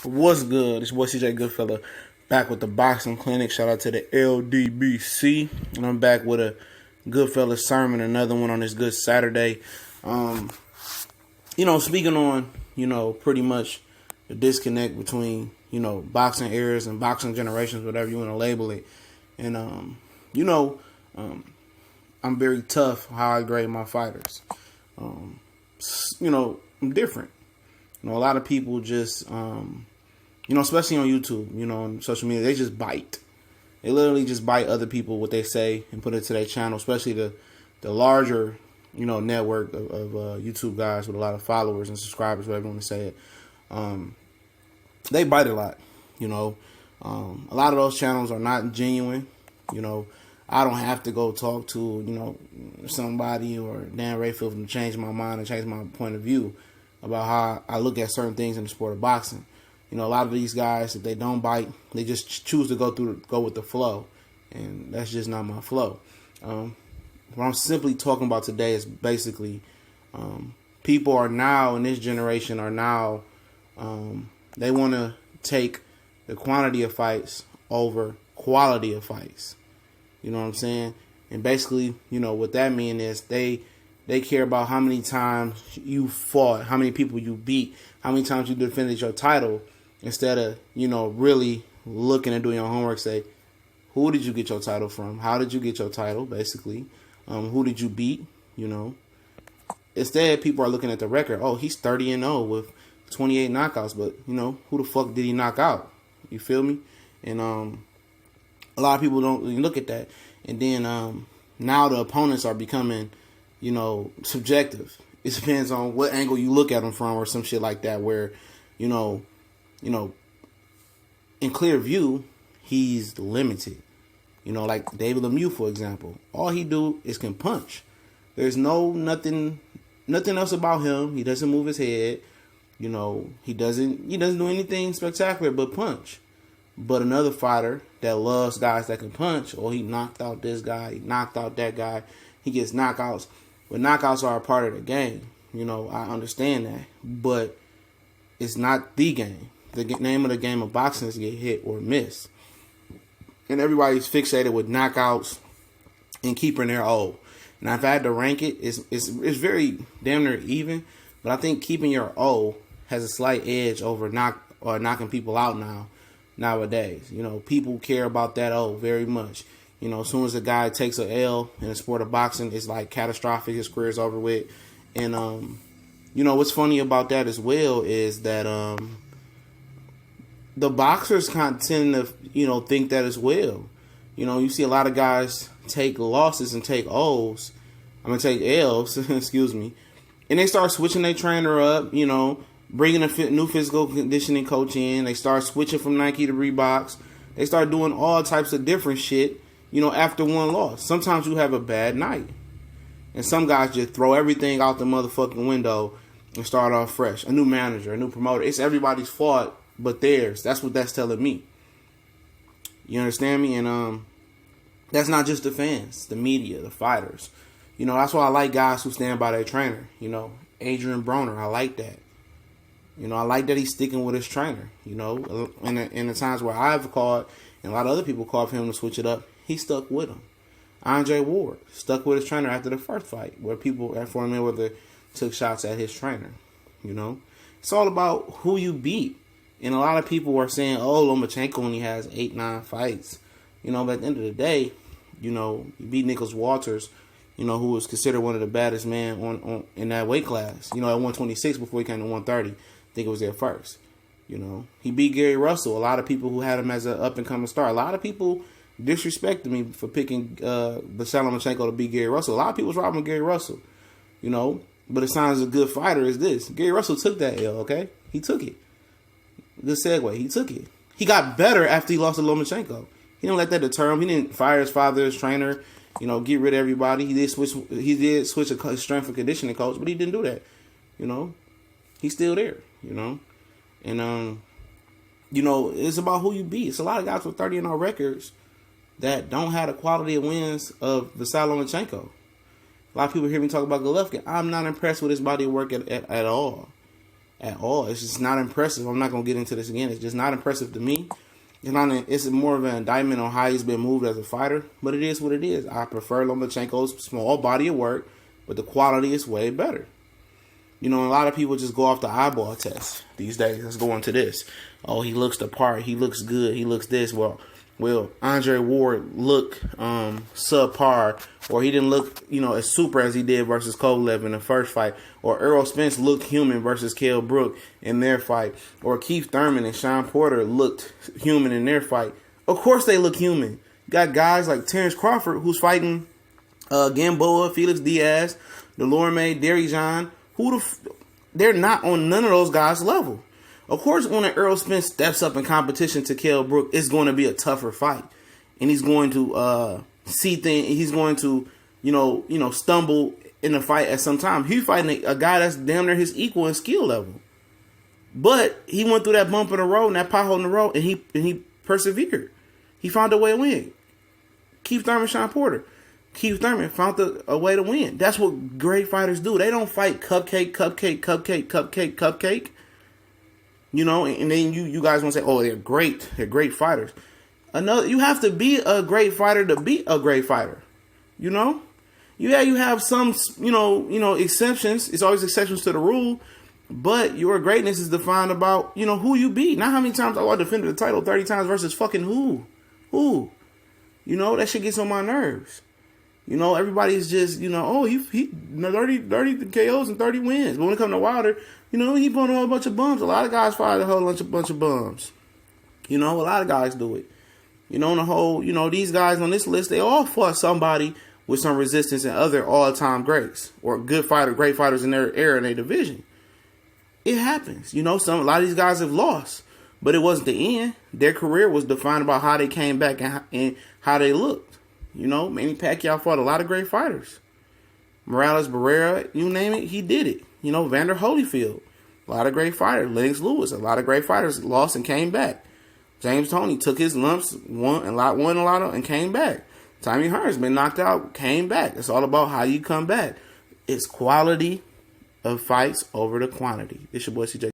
What's good? It's your boy CJ Goodfella back with the boxing clinic. Shout out to the LDBC. And I'm back with a GoodFella Sermon, another one on this good Saturday. Speaking on, pretty much the disconnect between, boxing eras and boxing generations, whatever you want to label it. And, I'm very tough how I grade my fighters. I'm different. A lot of people just, especially on YouTube, on social media, they just bite. They literally just bite other people, what they say, and put it to their channel, especially the larger, network of YouTube guys with a lot of followers and subscribers, whatever you want to say it. They bite a lot, a lot of those channels are not genuine. I don't have to go talk to, somebody or Dan Rayfield to change my mind and change my point of view about how I look at certain things in the sport of boxing. A lot of these guys, if they don't bite, they just choose to go with the flow, and that's just not my flow. What I'm simply talking about today is basically people are now in this generation they want to take the quantity of fights over quality of fights. You know what I'm saying? And basically, what that means is they care about how many times you fought, how many people you beat, how many times you defended your title, instead of, really looking and doing your homework. Say, who did you get your title from? How did you get your title, basically? Who did you beat? Instead, people are looking at the record. Oh, he's 30-0 with 28 knockouts. But, who the fuck did he knock out? You feel me? And a lot of people don't really look at that. And then now the opponents are becoming, subjective. It depends on what angle you look at them from or some shit like that where, in clear view, he's limited. Like David Lemieux, for example. All he do is can punch. There's nothing else about him. He doesn't move his head. He doesn't do anything spectacular but punch. But another fighter that loves guys that can punch, or he knocked out this guy, he knocked out that guy, he gets knockouts. But knockouts are a part of the game. I understand that. But it's not the game. The name of the game of boxing is to get hit or miss. And everybody's fixated with knockouts and keeping their O. Now, if I had to rank it, it's very damn near even. But I think keeping your O has a slight edge over knocking people out nowadays. People care about that O very much. As soon as a guy takes a L in the sport of boxing, it's like catastrophic. His career's over with. And, what's funny about that as well is that the boxers kind of tend to, think that as well. You see a lot of guys take losses and take O's. I'm going to take L's, excuse me. And they start switching their trainer up, bringing a new physical conditioning coach in. They start switching from Nike to Reeboks. They start doing all types of different shit, after one loss. Sometimes you have a bad night. And some guys just throw everything out the motherfucking window and start off fresh. A new manager, a new promoter. It's everybody's fault but theirs. That's what that's telling me. You understand me? And that's not just the fans, the media, the fighters. That's why I like guys who stand by their trainer. Adrian Broner, I like that. I like that he's sticking with his trainer. In the times where I've called and a lot of other people called for him to switch it up, he stuck with him. Andre Ward stuck with his trainer after the first fight, where people at Floyd Mayweather took shots at his trainer. It's all about who you beat. And a lot of people are saying, oh, Lomachenko only has 8-9 fights. But at the end of the day, you beat Nicholas Walters, who was considered one of the baddest men on in that weight class. At 126 before he came to 130. I think it was there first. He beat Gary Russell. A lot of people who had him as an up-and-coming star. A lot of people disrespected me for picking Vasyl Lomachenko to beat Gary Russell. A lot of people was robbing Gary Russell. But it sounds a good fighter is this. Gary Russell took that L, okay? He took it. Good segue. He took it. He got better after he lost to Lomachenko. He didn't let that deter him. He didn't fire his father, his trainer, get rid of everybody. He did switch a strength and conditioning coach, but he didn't do that. He's still there, And, it's about who you beat. It's a lot of guys with 30-0 records that don't have the quality of wins of Vasyl Lomachenko. A lot of people hear me talk about Golovkin. I'm not impressed with his body of work at all. at all. It's just not impressive. I'm not going to get into this again. It's just not impressive to me. It's more of an indictment on how he's been moved as a fighter, but it is what it is. I prefer Lomachenko's small body of work, but the quality is way better. You know, a lot of people just go off the eyeball test these days. Let's go into this. Oh, he looks the part. He looks good. He looks this. Well, Andre Ward looked subpar, or he didn't look, as super as he did versus Kovalev in the first fight, or Errol Spence looked human versus Kell Brook in their fight, or Keith Thurman and Sean Porter looked human in their fight. Of course they look human. You got guys like Terrence Crawford who's fighting Gamboa, Felix Diaz, Delorme, Derry John. They're not on none of those guys' level. Of course, when an Errol Spence steps up in competition to Kell Brook, it's going to be a tougher fight, and he's going to see things. He's going to, stumble in the fight at some time. He's fighting a guy that's damn near his equal in skill level, but he went through that bump in the road and that pothole in the road, and he persevered. He found a way to win. Keith Thurman, Sean Porter. Keith Thurman found a way to win. That's what great fighters do. They don't fight cupcake. And then you guys want to say, oh, they're great. They're great fighters. You have to be a great fighter to beat a great fighter. Yeah, you have some, exceptions. It's always exceptions to the rule. But your greatness is defined about, who you beat. Not how many times I defended the title 30 times versus fucking who. Who? That shit gets on my nerves. Everybody's just, he 30 KOs and 30 wins. But when it comes to Wilder, he put on a whole bunch of bums. A lot of guys fight a whole bunch of bums. A lot of guys do it. These guys on this list, they all fought somebody with some resistance and other all-time greats or great fighters in their era in their division. It happens. A lot of these guys have lost, but it wasn't the end. Their career was defined by how they came back and how they looked. Manny Pacquiao fought a lot of great fighters. Morales Barrera, you name it, he did it. Vander Holyfield, a lot of great fighters. Lennox Lewis, a lot of great fighters, lost and came back. James Toney took his lumps, won a lot and came back. Tommy Hearn's been knocked out, came back. It's all about how you come back. It's quality of fights over the quantity. It's your boy CJ.